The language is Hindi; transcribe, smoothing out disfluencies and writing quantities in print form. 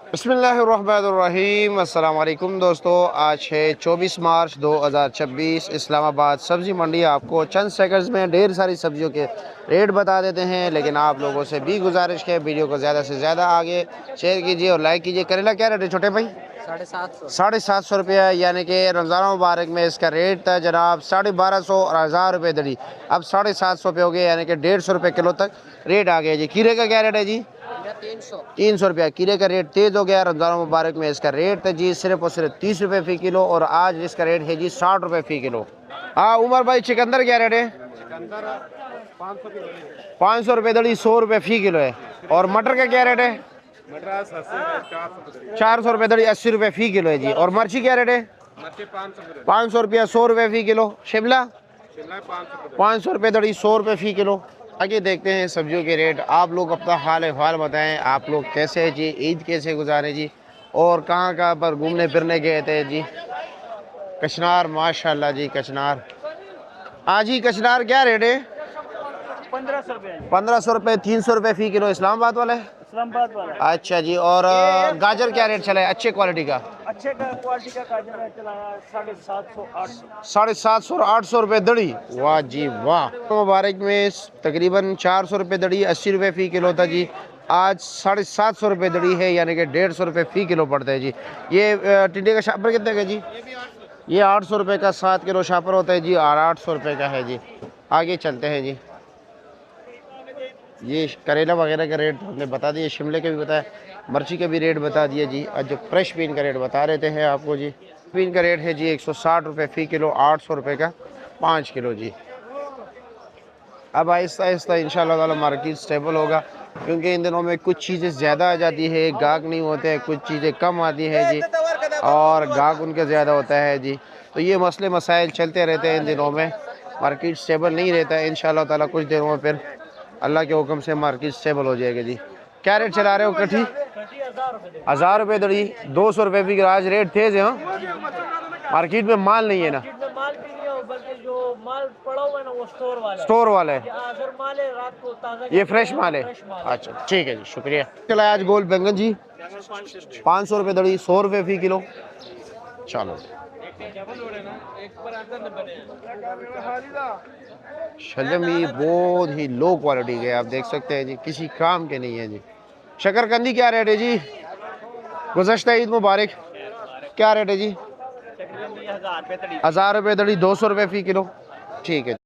बिस्मिल्लाहिर्रहमानिर्रहीम। अस्सलाम वालेकुम दोस्तों, आज है 24 मार्च 2026। इस्लामाबाद सब्ज़ी मंडी आपको चंद सेकंड्स में ढेर सारी सब्जियों के रेट बता देते हैं, लेकिन आप लोगों से भी गुजारिश है वीडियो को ज़्यादा से ज़्यादा आगे शेयर कीजिए और लाइक कीजिए। करेला क्या रेट है छोटे भाई? 750 रुपया, यानी कि रमज़ान मुबारक में इसका रेट था जनाब 1250 और 1000 रुपये दड़ी। अब 750 रुपये हो गए, यानी कि 150 रुपये किलो तक रेट आ गया जी। खीरे का क्या रेट है जी? 300 रुपया खीरे का रेट तेज़ हो गया। रमज़ान मुबारक में इसका रेट था जी सिर्फ और सिर्फ 30 रुपये फ़ी किलो, और आज इसका रेट है जी 60 रुपये फ़ी किलो। हाँ उमर भाई, चिकंदर क्या रेट है? 500 रुपये दड़ी, 100 रुपये फ़ी किलो है। और मटर का क्या रेट है? 400 रुपये दड़ी, 80 रुपये फ़ी किलो है जी। और मिर्ची क्या रेट है? 500 रुपया, 100 रुपये फ़ी किलो। शिमला 500 रुपये दड़ी, 100 रुपये फ़ी किलो। आगे देखते हैं सब्जियों के रेट। आप लोग अपना हाल अहवाल बताएं, आप लोग कैसे हैं जी, ईद कैसे गुजारे जी, और कहाँ कहाँ पर घूमने फिरने गए थे जी। कचनार माशाल्लाह जी, कचनार आज ही कचनार क्या रेट है? 1500 रुपये। 1500 रुपये, 300 रुपये फ़ी किलो। इस्लामाबाद वाले? इस्लामाबाद वाला। अच्छा जी। और गाजर क्या रेट चला है अच्छे क्वालिटी का? अच्छे क्वालिटी का गाजर है चलाया 750 800। 750 और 800 रुपये दड़ी। वाह जी वाह। मुबारक में तकरीबन 400 रुपये दड़ी, 80 रुपये फ़ी किलो था जी। आज 750 रुपये दड़ी है, यानी कि 150 रुपये फ़ी किलो पड़ता है जी। ये टिंडे का शापर कितने का जी? ये 800 रुपये का 7 किलो शापर होता है जी, और 800 रुपये का है जी। आगे चलते हैं जी। ये करेला वगैरह का रेट हमने बता दिए, शिमले के भी बताया, मिर्ची का भी रेट बता दिया जी। आज जो फ्रेश बीन का रेट बता रहे थे आपको जी। बीन का रेट है जी 160 रुपये फ़ी किलो, 800 रुपये का 5 किलो जी। अब आहिस्ता आहिस्ता इंशाल्लाह ताला मार्केट स्टेबल होगा, क्योंकि इन दिनों में कुछ चीज़ें ज़्यादा आ जाती है, गाहक नहीं होते हैं, कुछ चीज़ें कम आती है जी, और गाहक उनका ज़्यादा होता है जी। तो ये मसले मसाइल चलते रहते हैं इन दिनों में, मार्केट स्टेबल नहीं रहता है। इंशाल्लाह ताला कुछ दिनों में फिर अल्लाह के हुक्म से मार्केट स्टेबल हो जाएगा जी। क्या रेट चला रहे हो कठी? 1000 रुपये दड़ी, 200 रुपये भी। आज रेट तेज़ है। हाँ मार्केट में माल नहीं है ना? माल भी नहीं है, बल्कि जो माल पड़ा हुआ है ना वो स्टोर वाला है। अगर माल है रात को ताज़ा, ये फ्रेश माल है। अच्छा ठीक है जी, शुक्रिया। चला आज गोल बैंगन जी 500 रुपये दड़ी, 100 रुपये फ़ी किलो। चलो शलजम भी बहुत ही लो क्वालिटी के आप देख सकते हैं जी, किसी काम के नहीं है जी। शकरकंदी क्या रेट है जी? गुज़श्ता ईद मुबारक। क्या रेट है जी? 1000 रुपये 1000 रुपये दड़ी, 200 रुपये फ़ी किलो। ठीक है